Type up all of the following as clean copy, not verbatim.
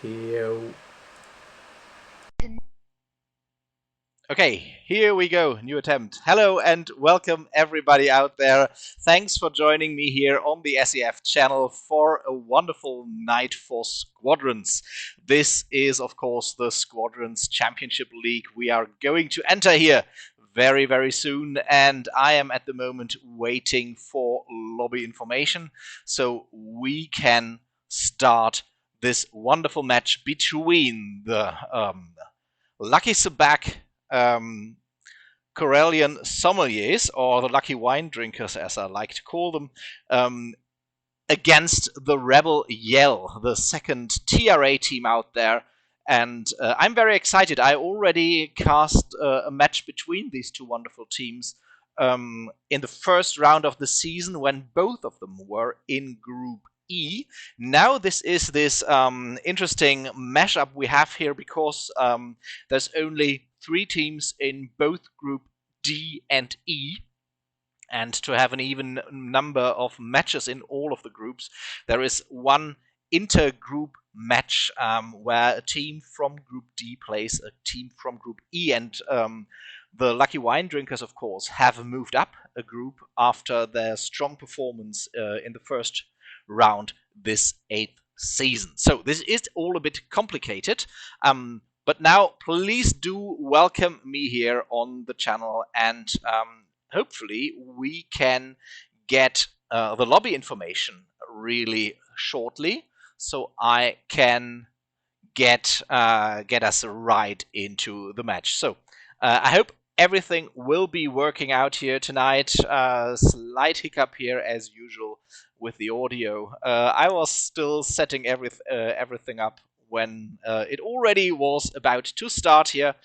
Here. Okay, here we go. New attempt. Hello and welcome everybody out there. Thanks for joining me here on the SEF channel for a wonderful night for Squadrons. This is, of course, the Squadrons Championship League. We are going to enter here very, very soon, and I am at the moment waiting for lobby information so we can start this wonderful match between the Lucky Sabak Corellian sommeliers, or the lucky wine drinkers as I like to call them, against the Rebel Yell, the second TRA team out there. And I'm very excited. I already cast a match between these two wonderful teams in the first round of the season when both of them were in Group E. Now this is this interesting mashup we have here because there's only 3 teams in both Group D and E. And to have an even number of matches in all of the groups, there is one intergroup match where a team from Group D plays a team from Group E. And the Lucky Wine Drinkers, of course, have moved up a group after their strong performance in the first round this 8th season. So this is all a bit complicated. But now, please do welcome me here on the channel, and hopefully we can get the lobby information really shortly, so I can get us right into the match. So I hope everything will be working out here tonight. Slight hiccup here as usual with the audio. I was still setting everything up when it already was about to start here,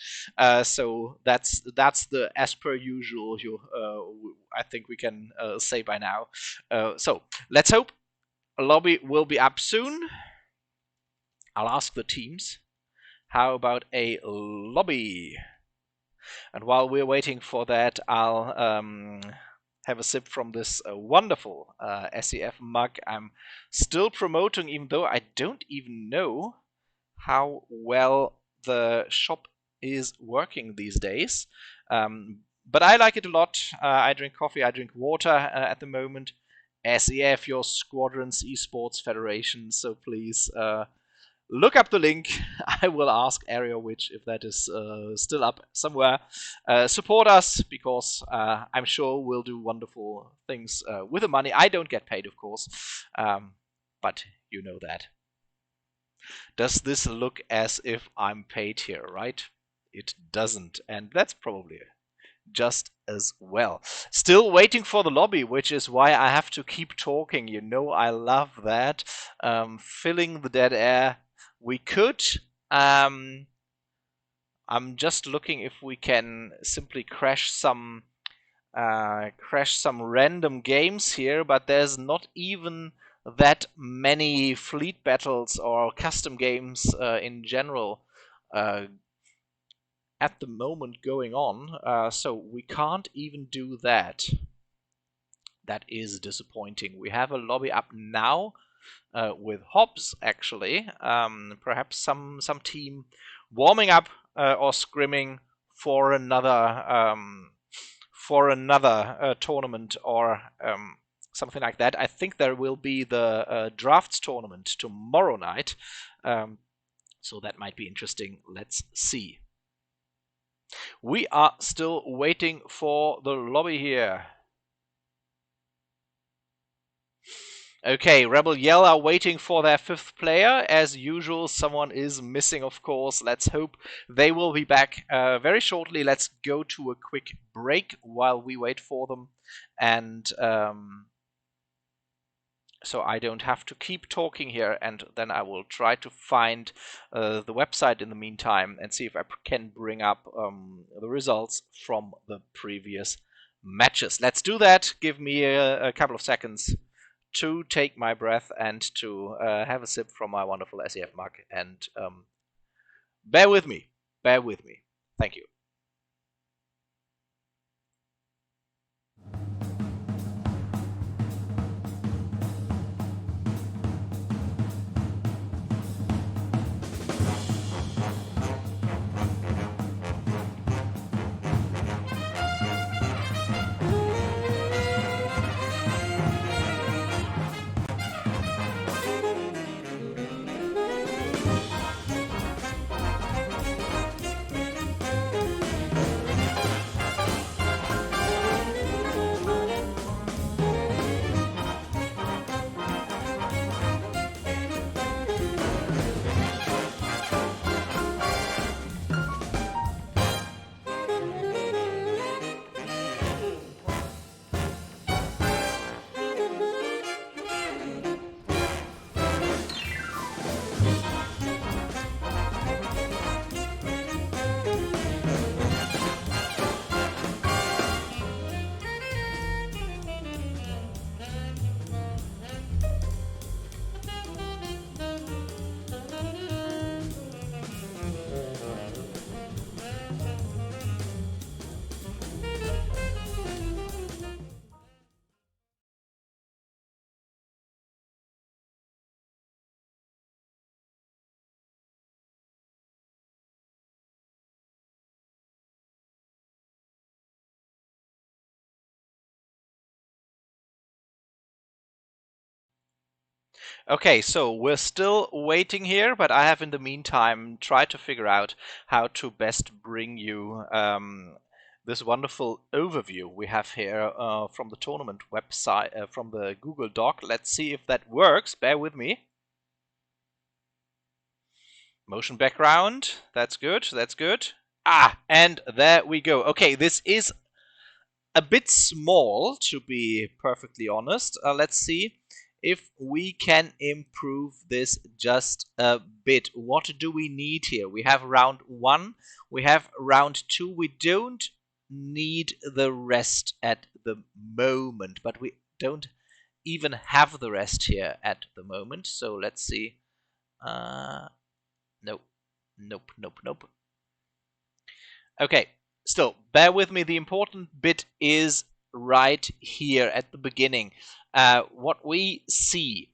so that's the as per usual. I think we can say by now. So let's hope a lobby will be up soon. I'll ask the teams. How about a lobby? And while we're waiting for that, I'll have a sip from this wonderful SEF mug I'm still promoting, even though I don't even know how well the shop is working these days. But I like it a lot. I drink coffee, I drink water at the moment. SEF, your Squadrons Esports Federation, so please look up the link. I will ask Area Witch if that is still up somewhere. Support us, because I'm sure we'll do wonderful things with the money. I don't get paid, of course, but you know that. Does this look as if I'm paid here, right? It doesn't, and that's probably just as well. Still waiting for the lobby, which is why I have to keep talking. You know I love that. Filling the dead air. We could. I'm just looking if we can simply crash some random games here, but there's not even that many fleet battles or custom games in general at the moment going on, so we can't even do that. That is disappointing. We have a lobby up now with Hobbs, actually. Perhaps some team warming up or scrimming for another tournament or something like that. I think there will be the drafts tournament tomorrow night, so that might be interesting. Let's see. We are still waiting for the lobby here. Okay, Rebel Yell are waiting for their 5th player. As usual, someone is missing, of course. Let's hope they will be back very shortly. Let's go to a quick break while we wait for them. And so I don't have to keep talking here, and then I will try to find the website in the meantime and see if I can bring up the results from the previous matches. Let's do that. Give me a couple of seconds to take my breath and to have a sip from my wonderful SEF mug. And bear with me. Bear with me. Thank you. Okay, so we're still waiting here, but I have in the meantime tried to figure out how to best bring you this wonderful overview we have here from the tournament website, from the Google Doc. Let's see if that works. Bear with me. Motion background. That's good. That's good. Ah, and there we go. Okay, this is a bit small, to be perfectly honest. Let's see if we can improve this just a bit. What do we need here? We have round 1, we have round 2. We don't need the rest at the moment, but we don't even have the rest here at the moment. So let's see. Nope, nope, nope, nope. Okay, still, bear with me. The important bit is right here at the beginning. What we see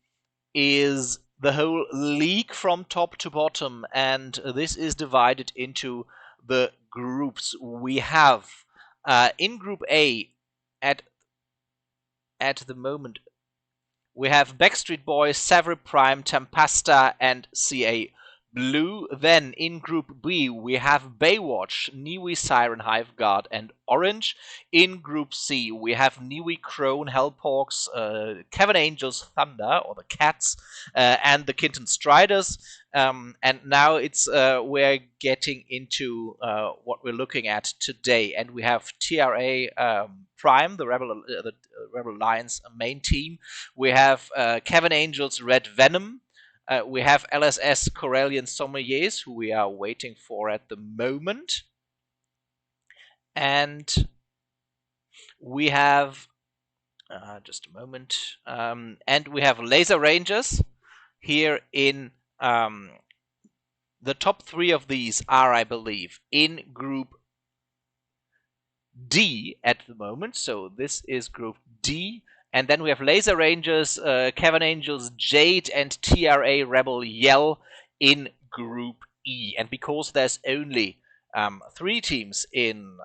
is the whole league from top to bottom, and this is divided into the groups we have. In Group A, at the moment, we have Backstreet Boys, Savage Prime, Tempesta, and CA Blue. Then in Group B, we have Baywatch, Niwi, Siren, Hive Guard, and Orange. In Group C, we have Niwi, Crone, Hellporks, Kevin Angels, Thunder, or the Cats, and the Kitten Striders. And now it's we're getting into what we're looking at today, and we have TRA Prime, the Rebel Alliance main team. We have Kevin Angels, Red Venom. We have LSS Corellian Sommeliers, who we are waiting for at the moment. And we have, just a moment, and we have Laser Rangers here in the top 3 of these are, I believe, in Group D at the moment. So this is Group D. And then we have Laser Rangers, Kevin Angels, Jade, and TRA Rebel Yell in Group E. And because there's only 3 teams in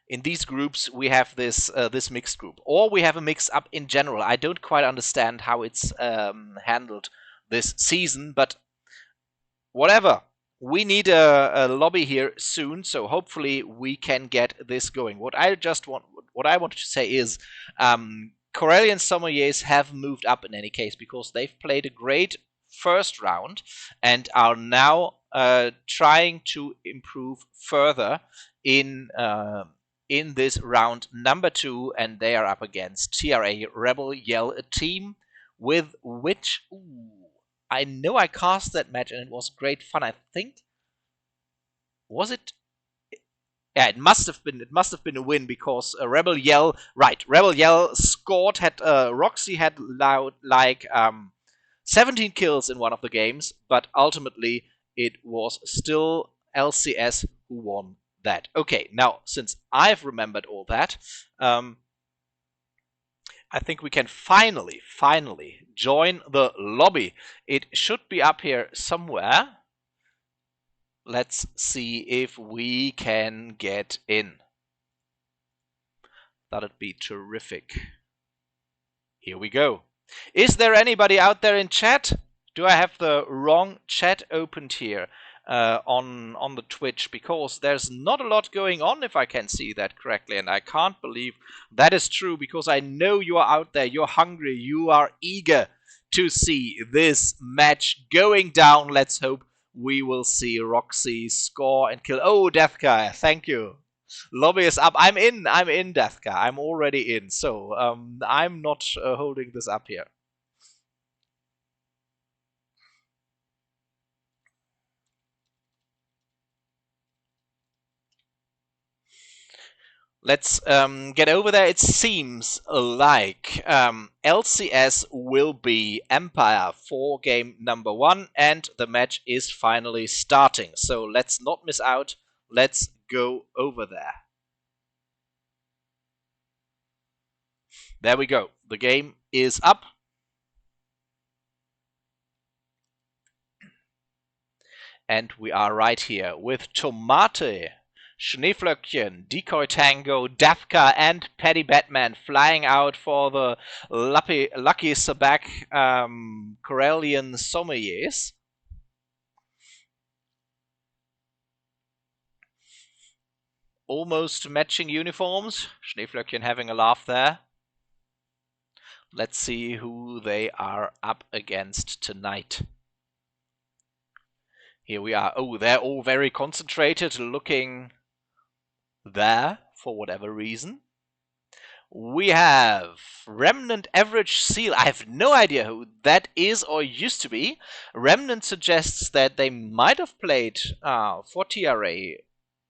these groups, we have this this mixed group, or we have a mix-up in general. I don't quite understand how it's handled this season, but whatever. We need a lobby here soon, so hopefully we can get this going. What I wanted to say is, Corellian Sommeliers have moved up in any case because they've played a great first round and are now trying to improve further in this round number 2, and they are up against TRA Rebel Yell, a team with which I know I cast that match and it was great fun. I think, was it? Yeah, it must have been. It must have been a win because Rebel Yell, right? Rebel Yell scored. Had Roxy had like 17 kills in one of the games, but ultimately it was still LCS who won that. Okay, now since I've remembered all that, I think we can finally join the lobby. It should be up here somewhere. Let's see if we can get in. That'd be terrific. Here we go. Is there anybody out there in chat? Do I have the wrong chat opened here on the Twitch? Because there's not a lot going on, if I can see that correctly, and I can't believe that is true because I know you are out there, you're hungry, you are eager to see this match going down. Let's hope we will see Roxy score and kill. Oh, Deathka, thank you. Lobby is up. I'm in, Deathka. I'm already in. So I'm not holding this up here. Let's get over there. It seems like LCS will be Empire for game number 1, and the match is finally starting. So let's not miss out. Let's go over there. There we go. The game is up. And we are right here with Tomate Schneeflöckchen, Decoy Tango, Dafka, and Paddy Batman flying out for the Lucky Sabak Corellian Sommeliers. Almost matching uniforms. Schneeflöckchen having a laugh there. Let's see who they are up against tonight. Here we are. Oh, they're all very concentrated, looking there for whatever reason. We have Remnant Average Seal. I have no idea who that is or used to be. Remnant suggests that they might have played for TRA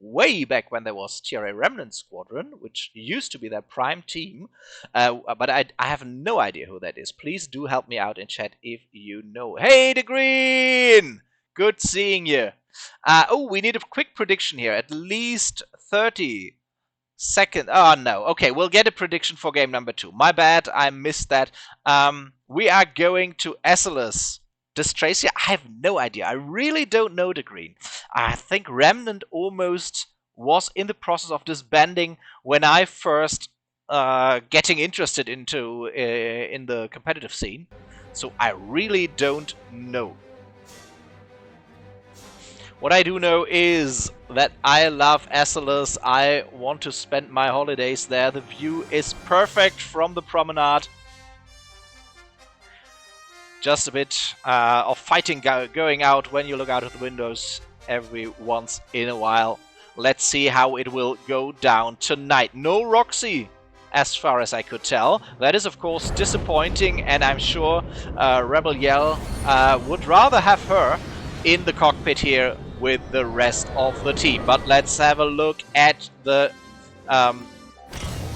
way back when there was TRA Remnant Squadron, which used to be their prime team. But I have no idea who that is. Please do help me out in chat if you know. Hey, the Green! Good seeing you. Oh, we need a quick prediction here. At least 30 seconds. Oh, no. Okay, we'll get a prediction for game number 2. My bad, I missed that. We are going to SLS. Distracia? I have no idea. I really don't know the Green. I think Remnant almost was in the process of disbanding when I first getting interested into in the competitive scene. So I really don't know. What I do know is that I love SLS. I want to spend my holidays there. The view is perfect from the promenade. Just a bit of fighting going out when you look out of the windows every once in a while. Let's see how it will go down tonight. No Roxy, as far as I could tell. That is, of course, disappointing, and I'm sure Rebel Yell would rather have her in the cockpit here with the rest of the team. But let's have a look at the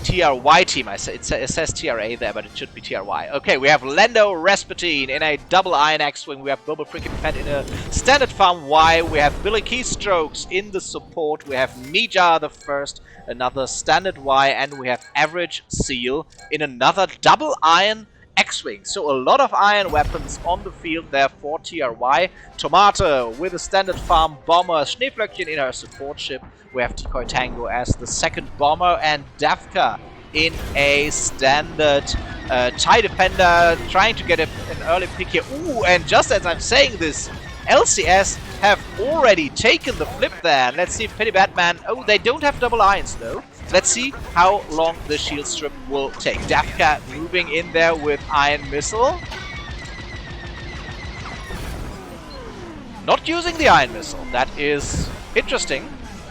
TRY team. It says TRA there, but it should be TRY. Okay, we have Lando Rasputin in a double iron X-Wing. We have Boba Freaking Fett in a standard farm Y. We have Billy Keystrokes in the support. We have Nija the First, another standard Y. And we have Average Seal in another double iron X-Wing. So a lot of iron weapons on the field there for TRY. Tomato with a standard farm bomber. Schneeflöckchen in her support ship. We have Decoy Tango as the second bomber, and Dafka in a standard TIE Defender, trying to get an early pick here. Ooh, and just as I'm saying this, LCS have already taken the flip there. And let's see if Petty Batman... Oh, they don't have double irons though. Let's see how long the shield strip will take. Dafka moving in there with Iron Missile. Not using the Iron Missile. That is interesting.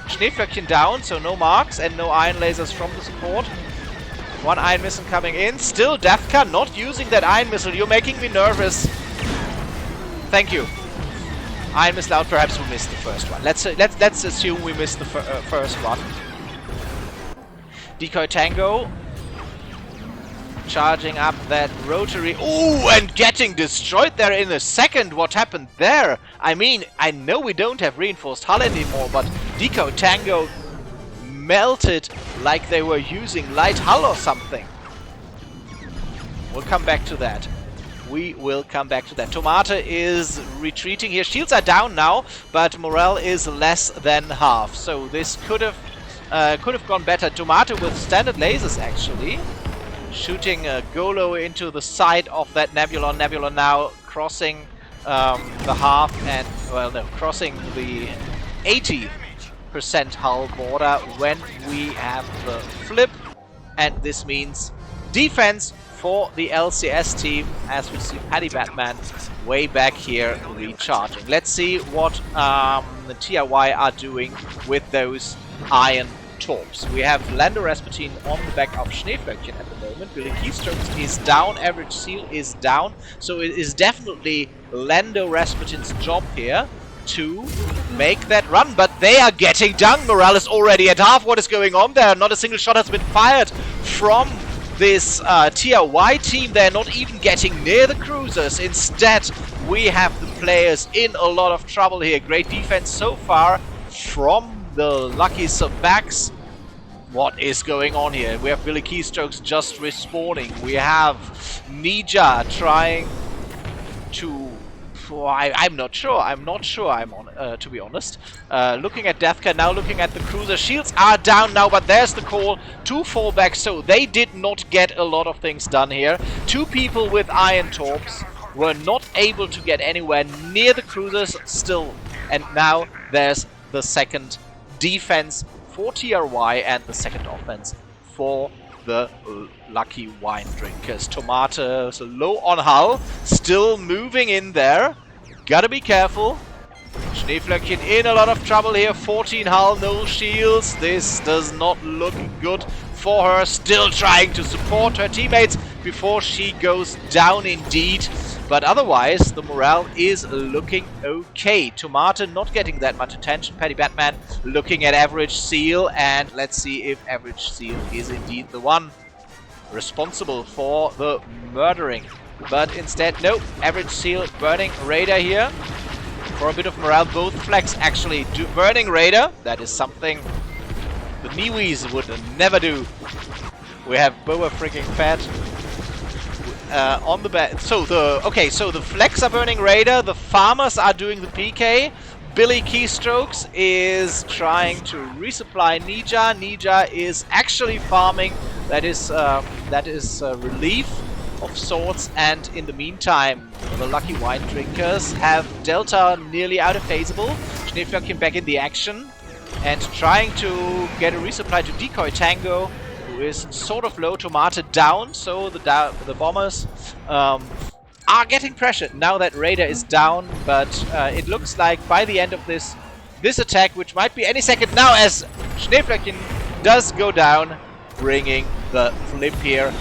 Schneeflöckchen down, so no marks and no iron lasers from the support. One Iron Missile coming in. Still Dafka not using that Iron Missile. You're making me nervous. Thank you. Iron Missile out. Perhaps we missed the first one. Let's assume we missed the first one. Decoy Tango charging up that rotary. Ooh, and getting destroyed there in a second. What happened there? I mean, I know we don't have reinforced hull anymore, but Decoy Tango melted like they were using light hull or something. We'll come back to that. We will come back to that. Tomato is retreating here. Shields are down now, but morale is less than half. So this could have gone better. Tomato with standard lasers, actually. Shooting Golo into the side of that Nebulon. Nebulon now crossing the half and, well, no, crossing the 80% hull border when we have the flip. And this means defense for the LCS team, as we see Paddy Batman way back here recharging. Let's see what the TRY are doing with those iron torps. We have Lando Rasputin on the back of Schneeflöckchen at the moment. Billy Keystrokes is down, Average Seal is down, so it is definitely Lando Rasputin's job here to make that run, but they are getting done. Morale is already at half. What is going on there? Not a single shot has been fired from this TRY team. They're not even getting near the cruisers. Instead, we have the players in a lot of trouble here. Great defense so far from the Lucky Sabaks. What is going on here? We have Billy Keystrokes just respawning. We have Nija trying to I'm not sure. I'm not sure. I'm on, to be honest. Looking at Deathcat now, looking at the cruiser. Shields are down now, but there's the call to fall back. So they did not get a lot of things done here. 2 people with Iron Torps were not able to get anywhere near the cruisers still. And now there's the second defense for TRY and the second offense for the lucky wine drinkers. Tomatoes low on hull, still moving in there. Gotta be careful. Schneeflöckchen in a lot of trouble here. 14 hull, no shields. This does not look good for her. Still trying to support her teammates before she goes down indeed. But otherwise, the morale is looking okay. Tomato not getting that much attention. Paddy Batman looking at Average Seal, and let's see if Average Seal is indeed the one responsible for the murdering. But instead, no. Average Seal burning Raider here for a bit of morale. Both flags actually do burning Raider. That is something the Niwis would never do. We have Boa freaking Fett on the back. So the flags are burning Raider, the farmers are doing the PK. Billy Keystrokes is trying to resupply Nija. Nija is actually farming. That is relief of sorts. And in the meantime, the lucky wine drinkers have Delta nearly out of phaseable. Schneeflöckchen back in the action and trying to get a resupply to Decoy Tango, who is sort of low. Tomato down, so the bombers are getting pressured now that Raider is down, but it looks like by the end of this attack, which might be any second now, as Schneeflöckchen does go down, bringing the flip here.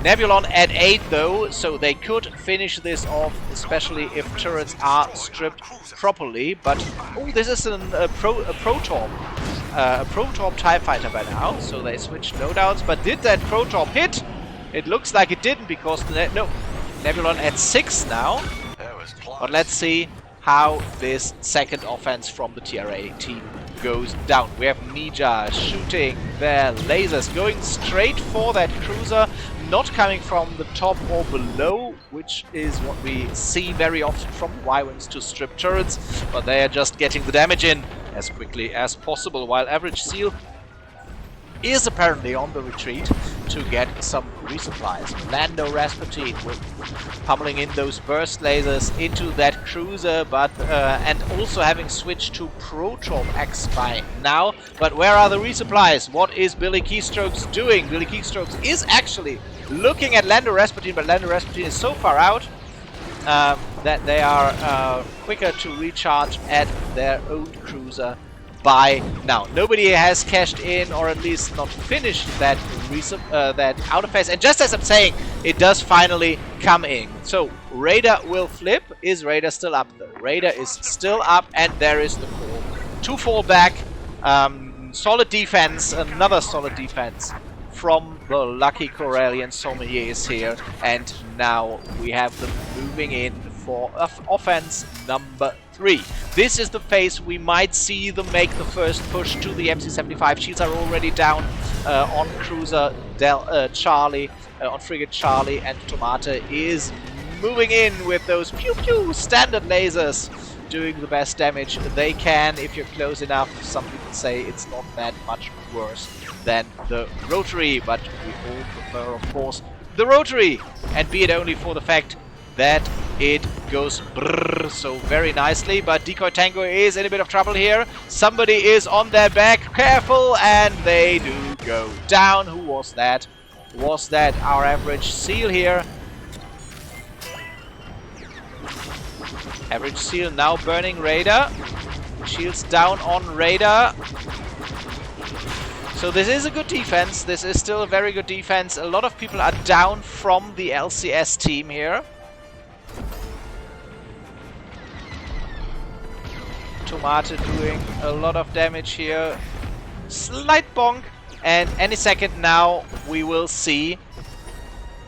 Nebulon at 8 though, so they could finish this off, especially if turrets are stripped properly. But oh, this is a Protorp. A Protorp TIE Fighter by now, so they switched loadouts. But did that Protorp hit? It looks like it didn't, because no, Nebulon at 6 now. But let's see how this second offense from the TRA team goes down. We have Nija shooting their lasers, going straight for that cruiser, not coming from the top or below, which is what we see very often from Y-Wings to strip turrets, but they are just getting the damage in as quickly as possible, while Average Seal is apparently on the retreat to get some resupplies. Lando Rasputin with pummeling in those burst lasers into that cruiser, but and also having switched to Protorp X by now. But where are the resupplies? What is Billy Keystrokes doing? Billy Keystrokes is actually looking at Lando Rasputin, but Lando Rasputin is so far out that they are quicker to recharge at their own cruiser by now. Nobody has cashed in, or at least not finished that that out of phase. And just as I'm saying, it does finally come in. So Raider will flip. Is Raider still up though? Raider is still up, and there is the call to fall back. Solid defense, another solid defense from the lucky Corellian sommeliers here, and now we have them moving in for offense number 3. This is the phase we might see them make the first push to the MC-75. Shields are already down on cruiser Charlie, on frigate Charlie, and Tomato is moving in with those pew-pew standard lasers, doing the best damage they can. If you're close enough, some people say it's not that much worse than the rotary, but we all prefer, of course, the rotary, and be it only for the fact that it goes brrr so very nicely. But Decoy Tango is in a bit of trouble here. Somebody is on their back. Careful, and they do go down. Who was that? Was that our Average Seal here? Average Seal now burning Raider. Shields down on Raider. So this is a good defense. This is still a very good defense. A lot of people are down from the LCS team here. Tomato doing a lot of damage here. Slight bonk, and any second now we will see.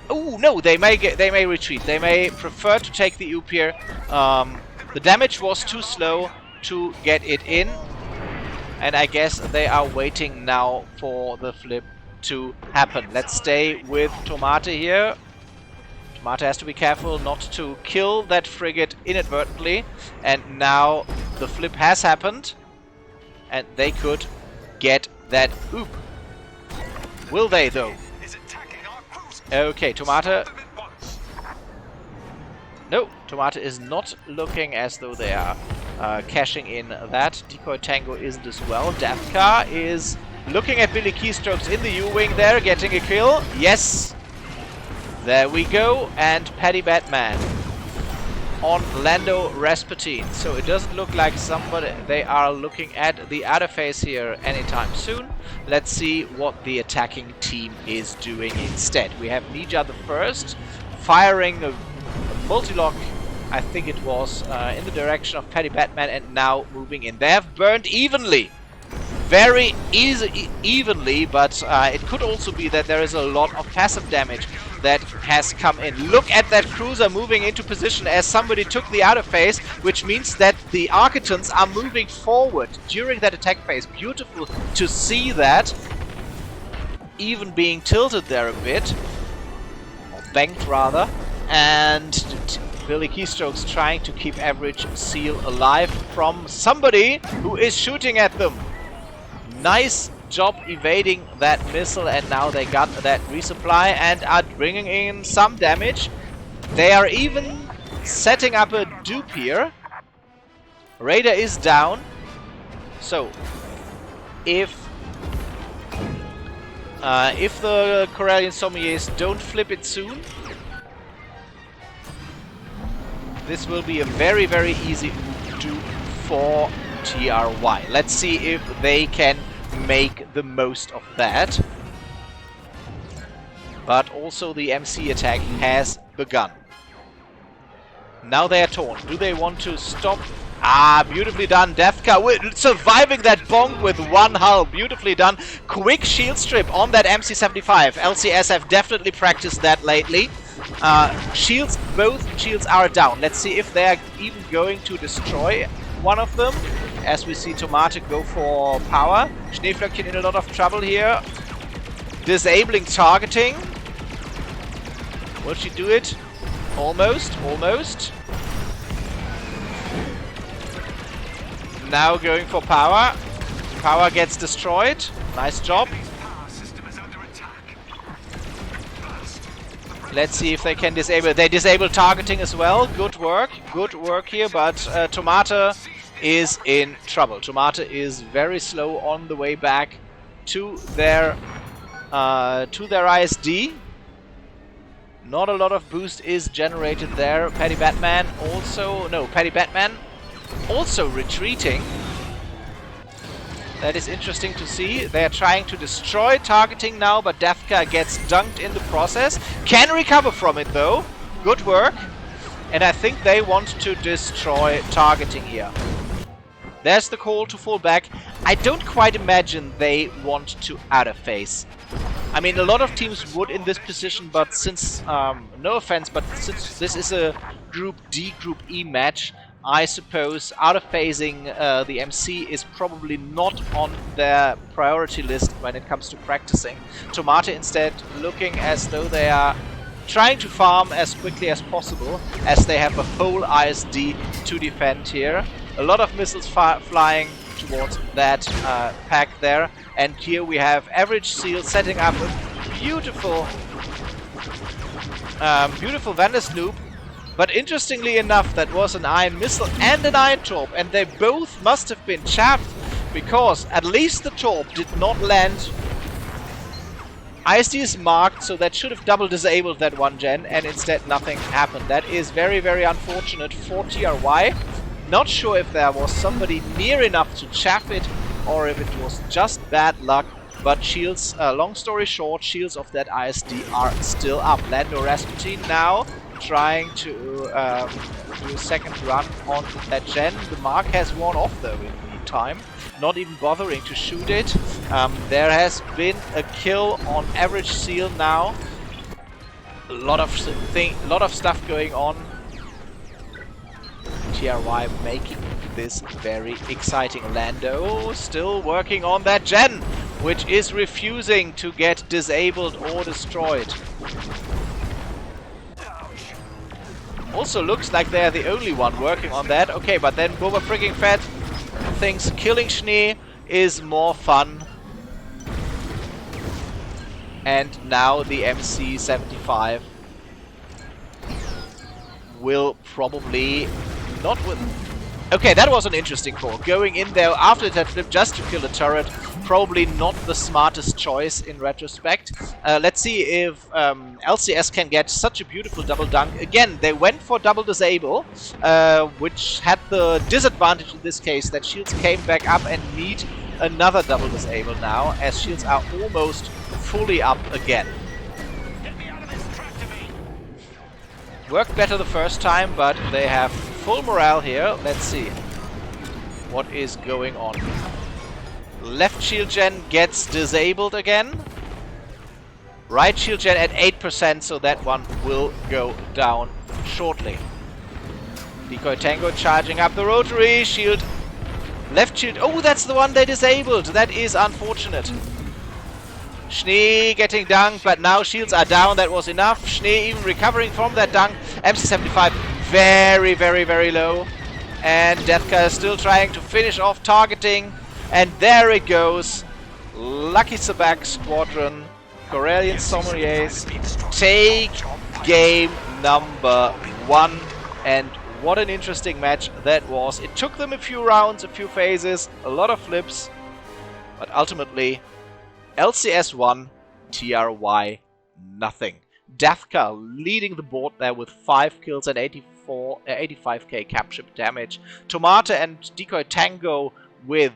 Oh no, they may retreat. They may prefer to take the oop here. The damage was too slow to get it in, and I guess they are waiting now for the flip to happen. Let's stay with Tomato here. Tomato has to be careful not to kill that frigate inadvertently. And now the flip has happened. And they could get that oop. Will they, though? Okay, Tomato. No, Tomato is not looking as though they are cashing in that. Decoy Tango isn't as well. Deathcar is looking at Billy Keystrokes in the U-Wing there, getting a kill. Yes! There we go. And Paddy Batman on Lando Rasputin. So it doesn't look like they are looking at the other phase here anytime soon. Let's see what the attacking team is doing instead. We have Nija the first, firing a multi-lock, I think it was, in the direction of Paddy Batman, and now moving in. They have burned evenly. Very evenly, but it could also be that there is a lot of passive damage that has come in. Look at that cruiser moving into position as somebody took the outer phase, which means that the Architons are moving forward during that attack phase. Beautiful to see that. Even being tilted there a bit, or banked rather, and Billy Keystrokes trying to keep average SEAL alive from somebody who is shooting at them. Nice job evading that missile, and now they got that resupply and are bringing in some damage. They are even setting up a dupe here. Raider is down. So if the Corellian Sommeliers don't flip it soon, this will be a very, very easy dupe for TRY. Let's see if they can make the most of that. But also the MC attack has begun. Now they are torn. Do they want to stop? Ah, beautifully done. Deathcar surviving that bonk with one hull. Beautifully done. Quick shield strip on that MC-75. LCS have definitely practiced that lately. Both shields are down. Let's see if they're even going to destroy one of them. As we see Tomato go for power. Schneeflöckchen in a lot of trouble here. Disabling targeting. Will she do it? Almost, almost. Now going for power. Power gets destroyed. Nice job. Let's see if they can disable. They disable targeting as well. Good work here. But Tomato is in trouble. Tomato is very slow on the way back to their ISD. Not a lot of boost is generated there. Paddy Batman also retreating. That is interesting to see. They are trying to destroy targeting now, but Deathcar gets dunked in the process. Can recover from it though. Good work. And I think they want to destroy targeting here. There's the call to fall back. I don't quite imagine they want to outer phase. I mean, a lot of teams would in this position, but since, no offense, but since this is a Group D, Group E match, I suppose outer phasing the MC is probably not on their priority list when it comes to practicing. Tomato instead looking as though they are trying to farm as quickly as possible, as they have a whole ISD to defend here. A lot of missiles flying towards that pack there, and here we have Average SEAL setting up a beautiful Vandersloop. But interestingly enough, that was an iron missile and an iron torp, and they both must have been chaffed, because at least the torp did not land. ISD is marked, so that should have double disabled that one gen, and instead nothing happened. That is very, very unfortunate for TRY. Not sure if there was somebody near enough to chaff it, or if it was just bad luck. But shields, long story short, shields of that ISD are still up. Lando Rasputin now trying to do a second run on that gen. The mark has worn off though in the meantime. Not even bothering to shoot it. There has been a kill on Average SEAL now. A lot of stuff going on. TRY making this very exciting. Lando still working on that gen, which is refusing to get disabled or destroyed. Also looks like they're the only one working on that. Okay, but then Boba freaking Fett thinks killing Schnee is more fun. And now the MC-75 will probably not with... Okay, that was an interesting call. Going in there after that flip just to kill the turret, probably not the smartest choice in retrospect. Let's see if LCS can get such a beautiful double dunk. Again, they went for double disable, which had the disadvantage in this case that shields came back up and need another double disable now, as shields are almost fully up again. Worked better the first time, but they have full morale here. Let's see what is going on. Left shield gen gets disabled again. Right shield gen at 8%, so that one will go down shortly. Decoy Tango charging up the rotary. Shield. Left shield. Oh, that's the one they disabled. That is unfortunate. Schnee getting dunked, but now shields are down. That was enough. Schnee even recovering from that dunk. MC-75 very, very, very low. And Deathka is still trying to finish off targeting. And there it goes. Lucky Sabak Squadron, Corellian Sommeliers take game number 1. And what an interesting match that was. It took them a few rounds, a few phases, a lot of flips. But ultimately, LCS 1, TRY nothing. Deathka leading the board there with 5 kills and 85k capture damage. Tomata and Decoy Tango with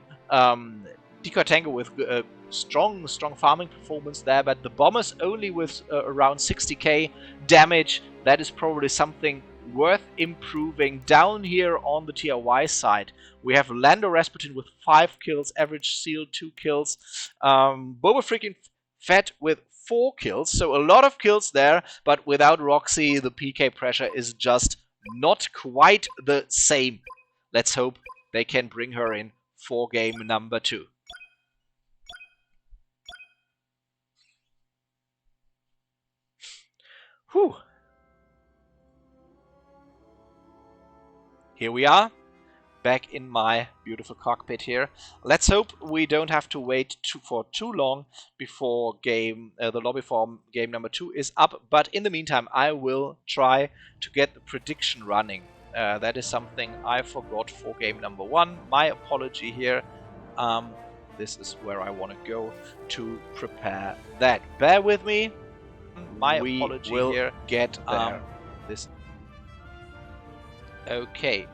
strong farming performance there, but the Bombers only with around 60k damage. That is probably something worth improving. Down here on the TRY side, we have Lando Rasputin with 5 kills, average seal 2 kills. Boba freaking Fett with 4 kills, so a lot of kills there, but without Roxy, the PK pressure is just not quite the same. Let's hope they can bring her in for game number 2. Whew. Here we are, back in my beautiful cockpit here. Let's hope we don't have to wait for too long before the lobby for game number 2 is up. But in the meantime, I will try to get the prediction running. That is something I forgot for game number 1. My apology here. This is where I want to go to prepare that. Bear with me. My apology here. Get this. Okay,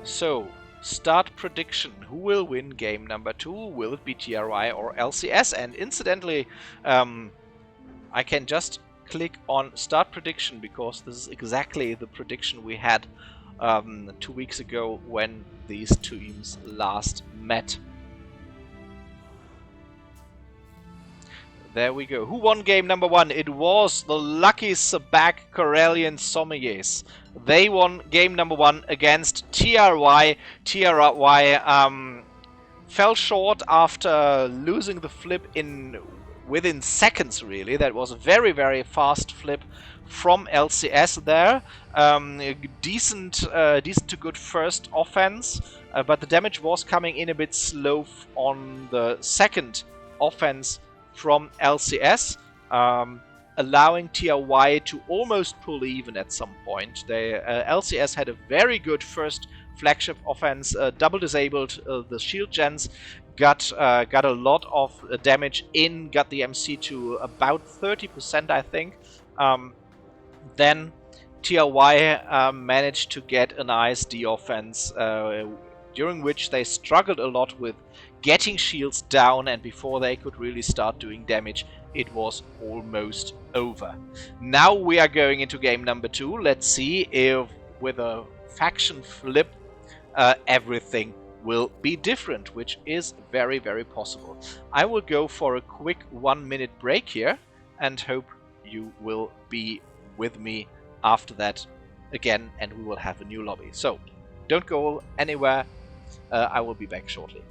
so start prediction. Who will win game number 2? Will it be TRI or LCS? And incidentally, I can just click on start prediction because this is exactly the prediction we had 2 weeks ago when these teams last met. There we go. Who won game number 1? It was the lucky Sabak Corellian Sommeliers. They won game number 1 against TRY. TRY fell short after losing the flip within seconds, really. That was a very, very fast flip from LCS there. Decent to good first offense, but the damage was coming in a bit slow on the second offense from LCS, allowing TRY to almost pull even at some point. LCS had a very good first flagship offense, double disabled the shield gens, got a lot of damage in, got the MC to about 30%, I think. Then TRY managed to get a nice D offense, during which they struggled a lot with getting shields down, and before they could really start doing damage, it was almost over. Now we are going into game number 2. Let's see if with a faction flip everything will be different, which is very, very possible. I will go for a quick 1-minute break here and hope you will be with me after that again, and we will have a new lobby. So don't go anywhere. I will be back shortly.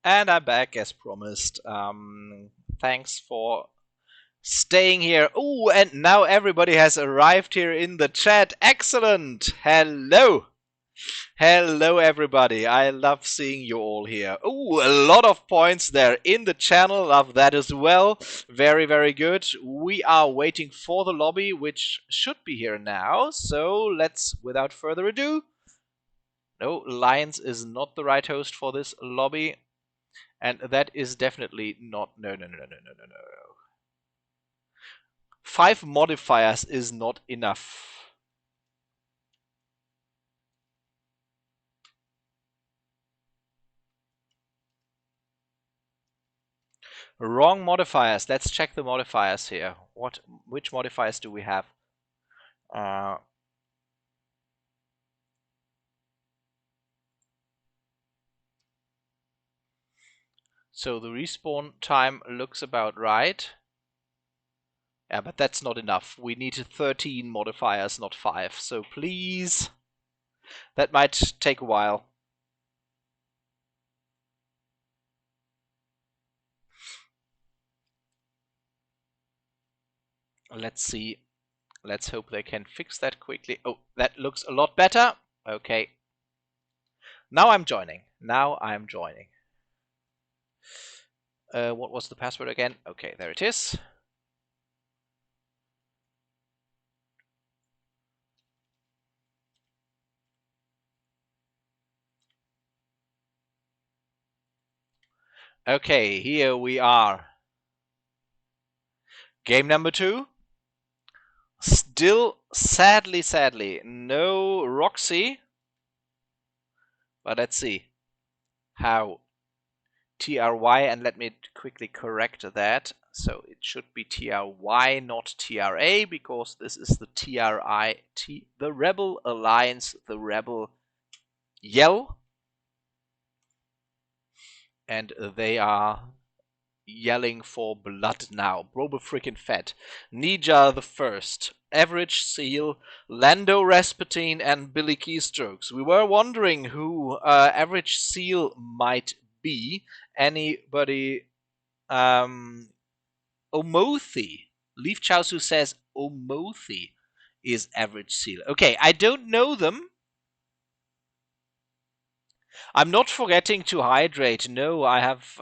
And I'm back as promised. Thanks for staying here. Oh, and now everybody has arrived here in the chat. Excellent. Hello. Hello, everybody. I love seeing you all here. Oh, a lot of points there in the channel. Love that as well. Very, very good. We are waiting for the lobby, which should be here now. So let's, without further ado. No, Lions is not the right host for this lobby. And that is definitely not... No. 5 modifiers is not enough. Wrong modifiers. Let's check the modifiers here. Which modifiers do we have? So the respawn time looks about right. Yeah, but that's not enough. We need 13 modifiers, not 5. So please, that might take a while. Let's see. Let's hope they can fix that quickly. Oh, that looks a lot better. Okay. Now I'm joining. What was the password again? Okay, there it is. Okay, here we are. Game number 2. Still, sadly, no Roxy. But let's see how TRY, and let me quickly correct that. So it should be TRY, not TRA, because this is the the Rebel Alliance, the Rebel Yell. And they are yelling for blood now. Brobo freaking Fett, Nija the First, Average Seal, Lando Rasputin, and Billy Keystrokes. We were wondering who Average Seal might be. Anybody? Omothi. Leaf Chowsu says Omothi is Average Seal. Okay, I don't know them. I'm not forgetting to hydrate. No, I have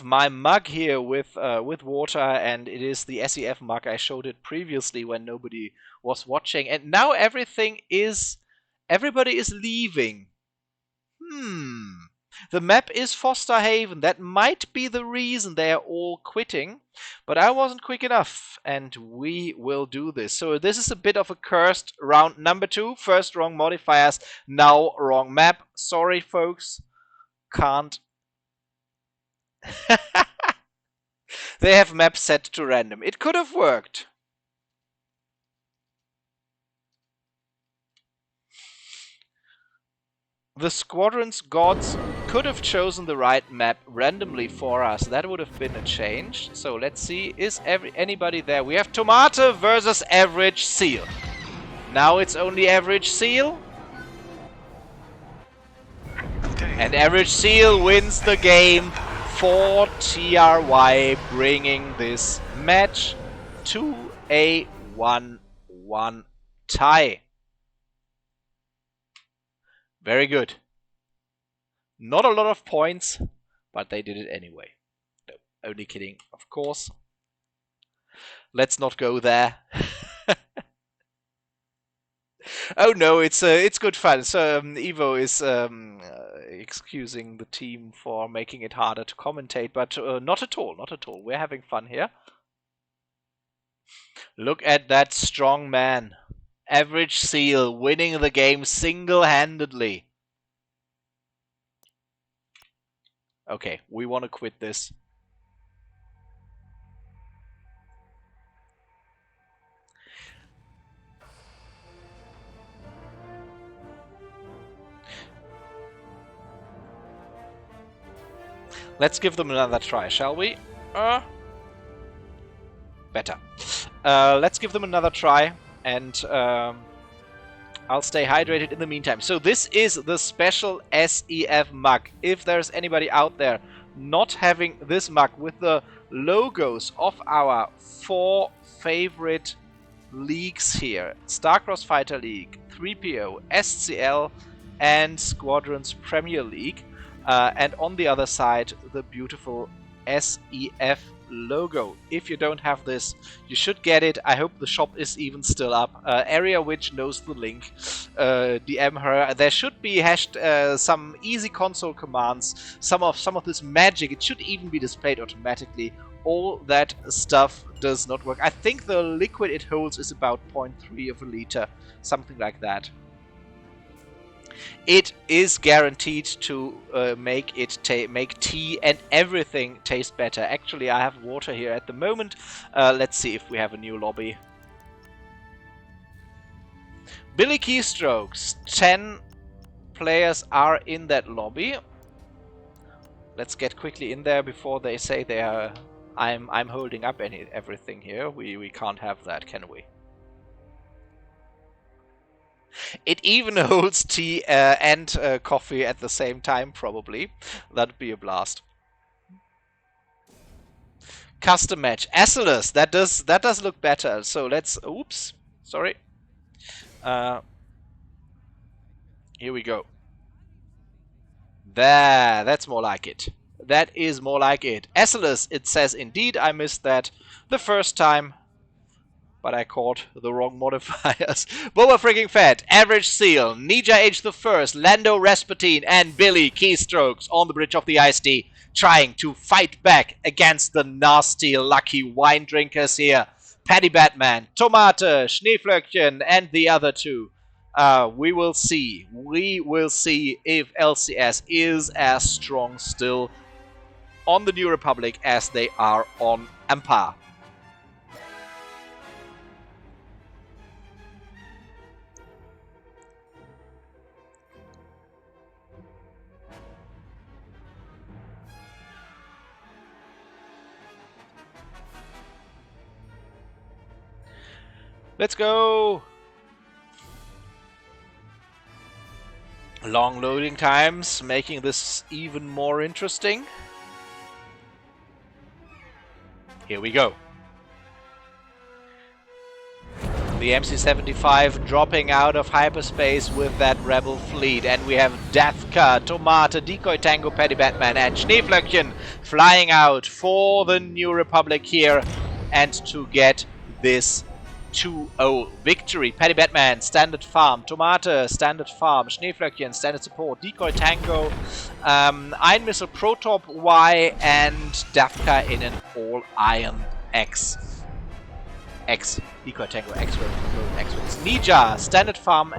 my mug here with water, and it is the SEF mug. I showed it previously when nobody was watching, and now everybody is leaving. The map is Foster Haven. That might be the reason they are all quitting, but I wasn't quick enough, and we will do this. So this is a bit of a cursed round number 2. First wrong modifiers, now wrong map. Sorry, folks. Can't. They have maps set to random. It could have worked. The Squadron's gods could have chosen the right map randomly for us. That would have been a change. So let's see, is anybody there? We have Tomato versus Average Seal. Now it's only Average Seal. And Average Seal wins the game for TRY, bringing this match to a 1-1 tie. Very good. Not a lot of points, but they did it anyway. No, only kidding, of course. Let's not go there. Oh no, it's good fun. So Evo is excusing the team for making it harder to commentate, but not at all, not at all. We're having fun here. Look at that strong man. Average Seal winning the game single-handedly. Okay, we want to quit this. Let's give them another try, shall we? Better. Let's give them another try, and I'll stay hydrated in the meantime. So this is the special SEF mug. If there's anybody out there not having this mug with the logos of our 4 favorite leagues here, Starcross Fighter League, 3PO, SCL, and Squadrons Premier League, and on the other side the beautiful SEF logo. If you don't have this, you should get it. I hope the shop is even still up. Area which knows the link, DM her. There should be some easy console commands, some of this magic. It should even be displayed automatically. All that stuff does not work. I think the liquid it holds is about 0.3 of a liter, something like that. It is guaranteed to make tea and everything taste better. Actually, I have water here at the moment. Let's see if we have a new lobby. Billy Keystrokes. 10 players are in that lobby. Let's get quickly in there before they say they are. I'm holding up everything here. We can't have that, can we? It even holds tea and coffee at the same time, probably. That'd be a blast. Custom match. SCL, that does look better. So let's. Oops, sorry. Here we go. That's more like it. That is more like it. SCL, it says indeed. I missed that the first time, but I caught the wrong modifiers. Boba freaking Fett, Average Seal, Nija H the First, Lando Rasputin, and Billy Keystrokes on the bridge of the ISD, trying to fight back against the nasty, lucky wine drinkers here. Paddy Batman, Tomate, Schneeflöckchen, and the other two. We will see. We will see if LCS is as strong still on the New Republic as they are on Empire. Let's go! Long loading times, making this even more interesting. Here we go. The MC-75 dropping out of hyperspace with that rebel fleet. And we have Deathka, Tomate, Decoy Tango, Paddy Batman, and Schneeflöckchen flying out for the New Republic here and to get this 2-0 victory. Paddy Batman, standard farm. Tomate, standard farm. Schneeflöckchen, standard support. Decoy Tango, Iron Missile Protop Y, and Dafka in an all-iron X. Decoy Tango X X-Wings. Nija, standard farm.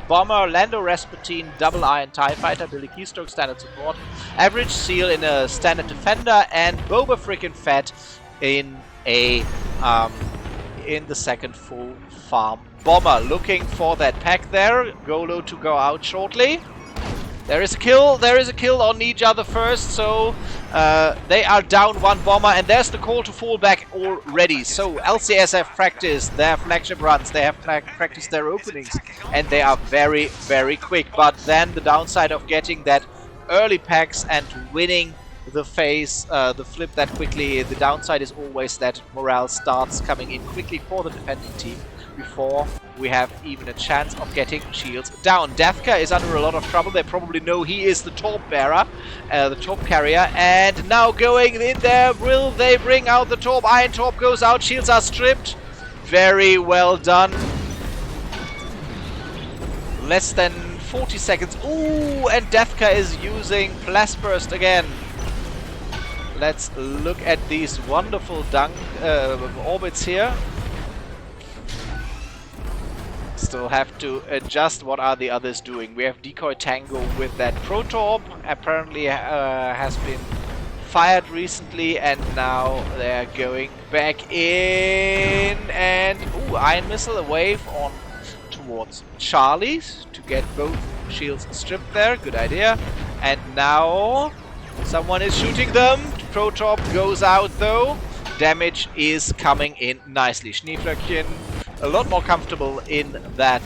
Bomber, Lando Rasputin, double iron TIE Fighter, Billy Keystrokes, standard support. Average Seal in a standard defender, and Boba freaking Fett in a in the second full farm bomber. Looking for that pack there. Golo to go out shortly. There is a kill on Nija the First, so they are down 1 bomber, and there's the call to fall back already. So LCS have practiced their flagship runs, they have practiced their openings, and they are very, very quick. But then the downside of getting that early packs and winning the phase, the flip that quickly, the downside is always that morale starts coming in quickly for the defending team before we have even a chance of getting shields down. Deathka is under a lot of trouble. They probably know he is the torp bearer, the torp carrier, and now going in there. Will they bring out the torp? Iron torp goes out, shields are stripped. Very well done. Less than 40 seconds. Ooh, and Deathka is using Blast Burst again. Let's look at these wonderful dunk orbits here. Still have to adjust what are the others doing. We have Decoy Tango with that Protorp. Apparently has been fired recently, and now they're going back in. And ooh, Iron Missile, a wave on towards Charlie to get both shields stripped there. Good idea. And now someone is shooting them. Protorp goes out though. Damage is coming in nicely. Schneeflöckchen a lot more comfortable in that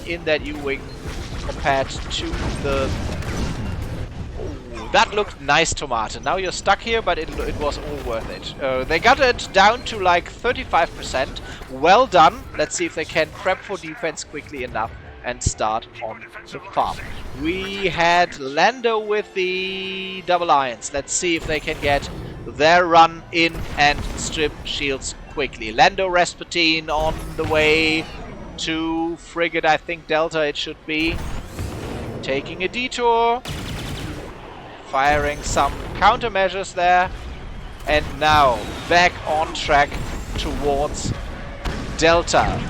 in that U-Wing compared to the... Oh, that looked nice, Tomato. Now you're stuck here, but it was all worth it. They got it down to like 35%. Well done. Let's see if they can prep for defense quickly enough and start on the farm. We had Lando with the double irons. Let's see if they can get their run in and strip shields quickly. Lando Rasputin on the way to frigate, I think Delta it should be. Taking a detour. Firing some countermeasures there. And now back on track towards Delta.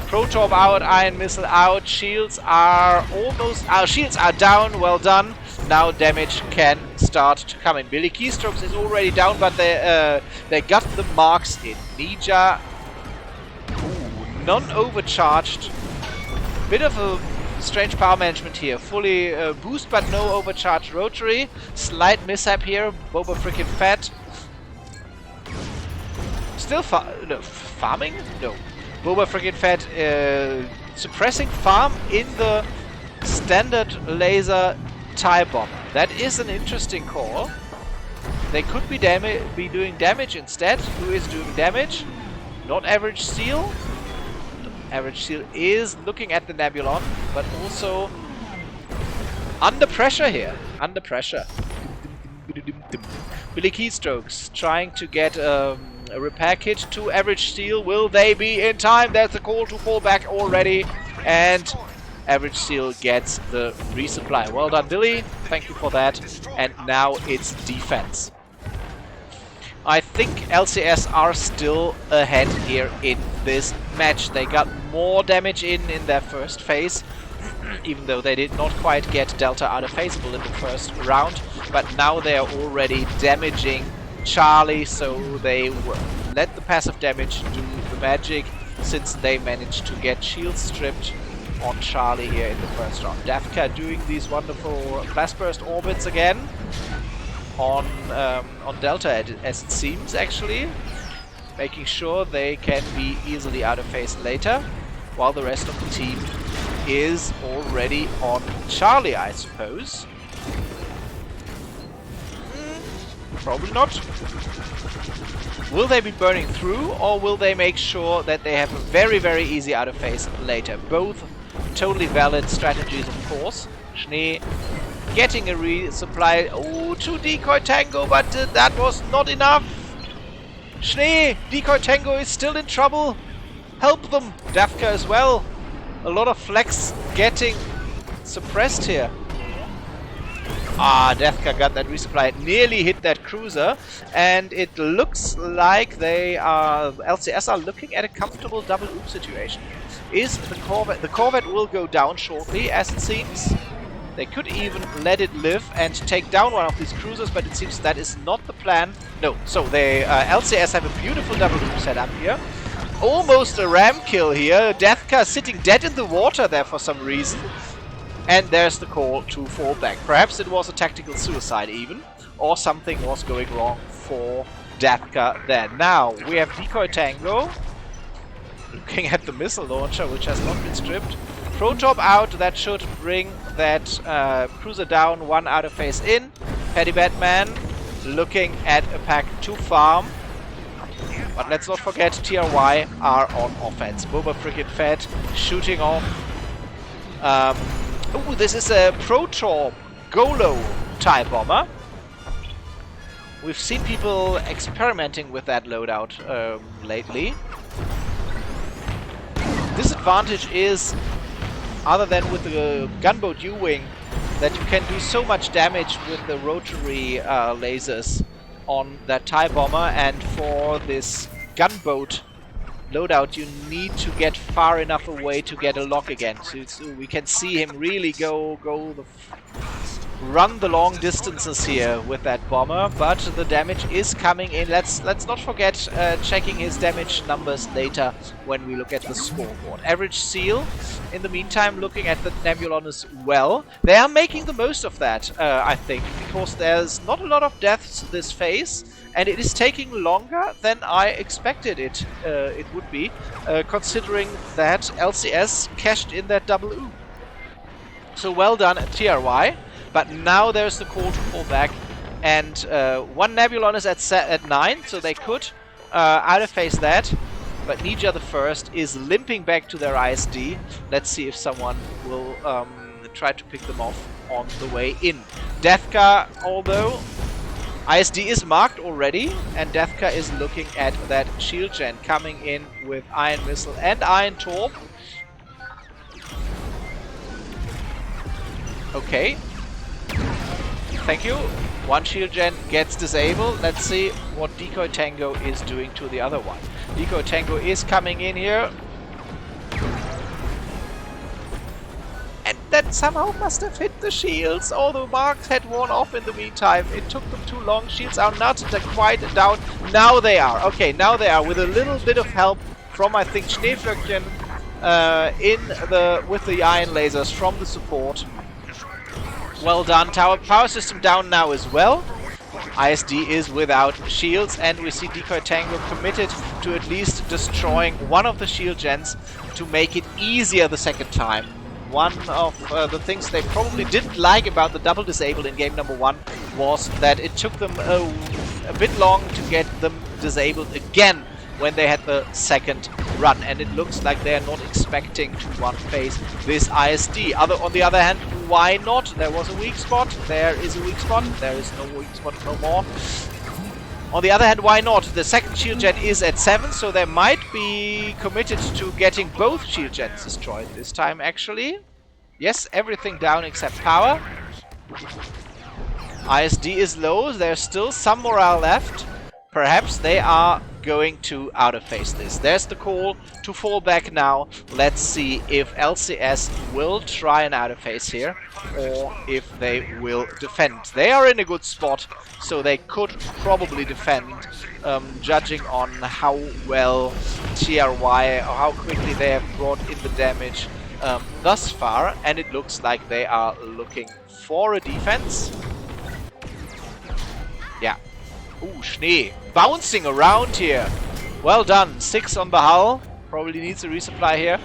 Protorp out, Iron Missile out, shields are almost... Our shields are down, well done. Now damage can start to come in. Billy Keystrokes is already down, but they got the marks in. Nija, non-overcharged. Bit of a strange power management here. Fully boost, but no overcharged rotary. Slight mishap here. Boba frickin' Fett. Still farming? No. Boba frickin' Fett suppressing farm in the standard laser TIE bomber. That is an interesting call. They could be doing damage instead. Who is doing damage? Not Average Seal. Average Seal is looking at the Nebulon, but also under pressure here. Under pressure. Billy Keystrokes trying to get a repair kit to Average Seal. Will they be in time? There's a call to fall back already. And Average Seal gets the resupply. Well done, Billy. Thank you for that. And now it's defense. I think LCS are still ahead here in this match. They got more damage in their first phase, even though they did not quite get Delta out of phaseable in the first round. But now they are already damaging Charlie, so they let the passive damage do the magic, since they managed to get shield stripped on Charlie here in the first round. Dafka doing these wonderful blast burst orbits again on Delta, as it seems, actually, making sure they can be easily out of phase later, while the rest of the team is already on Charlie, I suppose. Probably not. Will they be burning through, or will they make sure that they have a very, very easy out of phase later? Both totally valid strategies, of course. Schnee getting a resupply. Oh, to Decoy Tango, but that was not enough. Schnee, Decoy Tango is still in trouble. Help them. Dafka as well. A lot of flex getting suppressed here. Ah, Dafka got that resupply. Nearly hit that cruiser, and it looks like they are... LCS are looking at a comfortable double oop situation. Is the Corvette... The Corvette will go down shortly, as it seems. They could even let it live and take down one of these cruisers, but it seems that is not the plan. No, so they LCS have a beautiful double loop set up here. Almost a ram kill here. Deathka sitting dead in the water there for some reason. And there's the call to fall back. Perhaps it was a tactical suicide even, or something was going wrong for Deathka there. Now, we have Decoy Tango looking at the missile launcher, which has not been stripped. Protop out, that should bring that cruiser down, one out of phase in. Paddy Batman looking at a pack to farm. But let's not forget, TRY are on offense. Boba frickin' Fett shooting off. Oh, this is a Protorp Golo TIE bomber. We've seen people experimenting with that loadout lately. Disadvantage is, other than with the gunboat U-Wing, that you can do so much damage with the rotary lasers on that TIE bomber, and for this gunboat loadout you need to get far enough away to get a lock again. So we can see him really run the long distances here with that bomber, but the damage is coming in. Let's not forget checking his damage numbers later when we look at the scoreboard. Average Seal, in the meantime, looking at the Nebulon as well. They are making the most of that, I think, because there's not a lot of deaths this phase, and it is taking longer than I expected it would be, considering that LCS cashed in that double oop. So well done at TRY, but now there's the call to fall back, and one Nebulon is at 9, so they could out-of-phase that, but Ninja the First is limping back to their ISD. Let's see if someone will try to pick them off on the way in. Deathka, although ISD is marked already, and Deathka is looking at that shield gen coming in with Iron Missile and Iron Torp. Okay. Thank you. One shield gen gets disabled. Let's see what Decoy Tango is doing to the other one. Decoy Tango is coming in here. And that somehow must have hit the shields, although marks had worn off in the meantime. It took them too long. Shields are not quite down. Now they are. Okay, now they are with a little bit of help from, I think, Schneeflöckchen with the iron lasers from the support. Well done. Power system down now as well. ISD is without shields, and we see Decoy Tango committed to at least destroying one of the shield gens to make it easier the second time. One of the things they probably didn't like about the double disable in game number 1 was that it took them a bit long to get them disabled again when they had the second run, and it looks like they're not expecting to one-phase this ISD. On the other hand, why not? There was a weak spot, there is a weak spot, there is no weak spot no more. On the other hand, why not? The second shield gen is at 7, so they might be committed to getting both shield gens destroyed this time, actually. Yes, everything down except power. ISD is low, there's still some morale left. Perhaps they are going to out-of-phase this. There's the call to fall back now. Let's see if LCS will try an out-of-phase here, or if they will defend. They are in a good spot, so they could probably defend, judging on how well TRY, or how quickly they have brought in the damage thus far, and it looks like they are looking for a defense. Yeah. Ooh, Schnee. Bouncing around here. Well done. 6 on the hull. Probably needs a resupply here.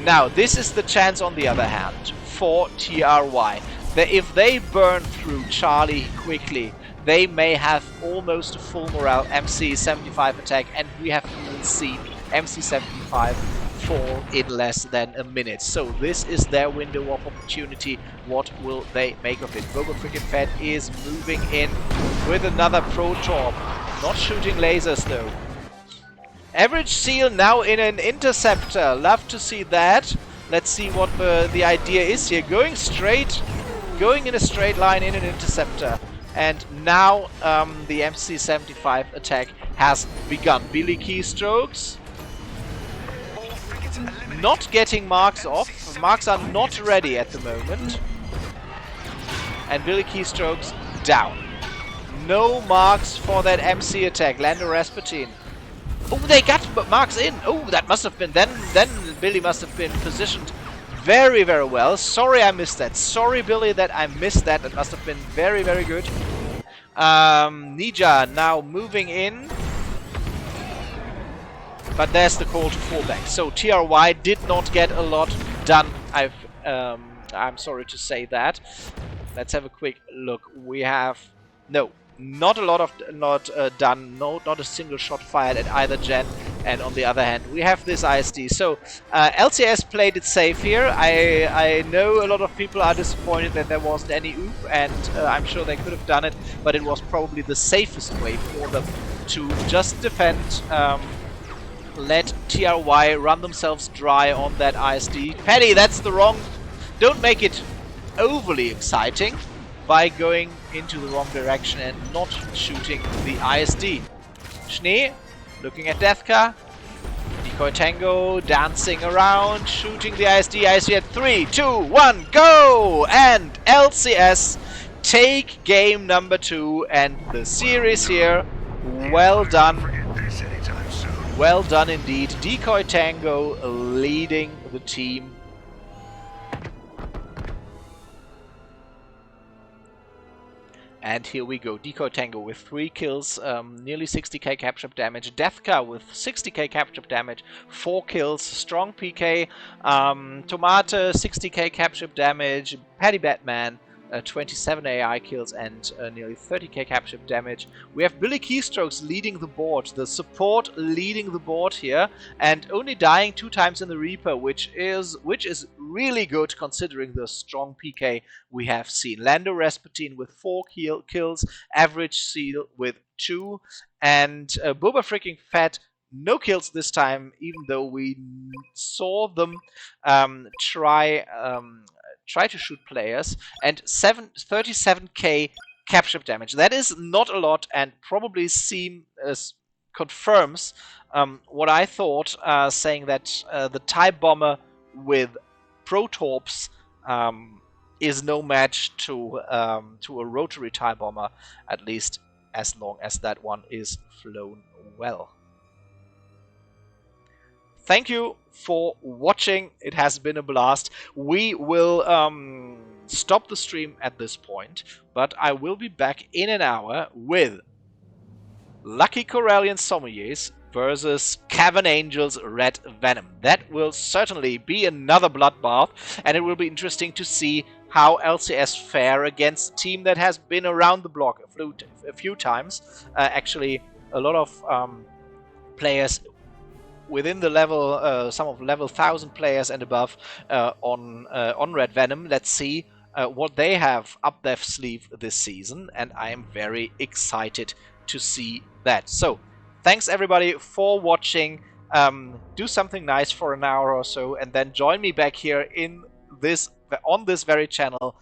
Now, this is the chance on the other hand for TRY. If they burn through Charlie quickly, they may have almost a full morale MC75 attack, and we have even seen MC75 fall in less than a minute. So this is their window of opportunity. What will they make of it? Boba Frickin' Fett is moving in with another Pro-Torp. Not shooting lasers though. Average Seal now in an Interceptor. Love to see that. Let's see what the idea is here. Going in a straight line in an Interceptor. And now the MC75 attack has begun. Billy Keystrokes not getting marks off. Marks are not ready at the moment. And Billy Keystrokes down. No marks for that MC attack. Lando Rasputin. Oh, they got marks in. Oh, that must have been... Then Billy must have been positioned very, very well. Sorry I missed that. Sorry, Billy, that I missed that. That must have been very, very good. Nija now moving in. But there's the call to fall back. So TRY did not get a lot done. I'm sorry to say that. Let's have a quick look. We have... No. Not a lot of done. No, not a single shot fired at either gen. And on the other hand, we have this ISD. So LCS played it safe here. I know a lot of people are disappointed that there wasn't any oop, and I'm sure they could have done it, but it was probably the safest way for them to just defend. Let TRY run themselves dry on that ISD. Paddy, that's the wrong... Don't make it overly exciting by going into the wrong direction and not shooting the ISD. Schnee, looking at Deathka. Decoy Tango, dancing around, shooting the ISD. ISD at 3, 2, 1, go! And LCS take game number 2 and the series here. Well done. Well done indeed. Decoy Tango leading the team. And here we go. Decoy Tango with 3 kills, nearly 60k capture damage. Deathka with 60k capture damage, 4 kills. Strong PK. Tomate, 60k capture damage. Paddy Batman, 27 AI kills and nearly 30k capture damage. We have Billy Keystrokes leading the board, the support leading the board here, and only dying 2 times in the Reaper, which is really good considering the strong PK we have seen. Lando Rasputin with 4 kills, Average Seal with 2, and Boba freaking Fett, no kills this time, even though we saw them try to shoot players, and 37k capture damage. That is not a lot, and probably confirms what I thought, saying that the TIE Bomber with Protorps is no match to a rotary TIE Bomber, at least as long as that one is flown well. Thank you for watching. It has been a blast. We will stop the stream at this point, but I will be back in an hour with Lucky Corellian Sommeliers versus Cavern Angels Red Venom. That will certainly be another bloodbath, and it will be interesting to see how LCS fare against a team that has been around the block a few times. Actually, a lot of players within the level, some of level 1000 players and above on Red Venom. Let's see what they have up their sleeve this season, and I am very excited to see that. So, thanks everybody for watching. Do something nice for an hour or so, and then join me back here on this very channel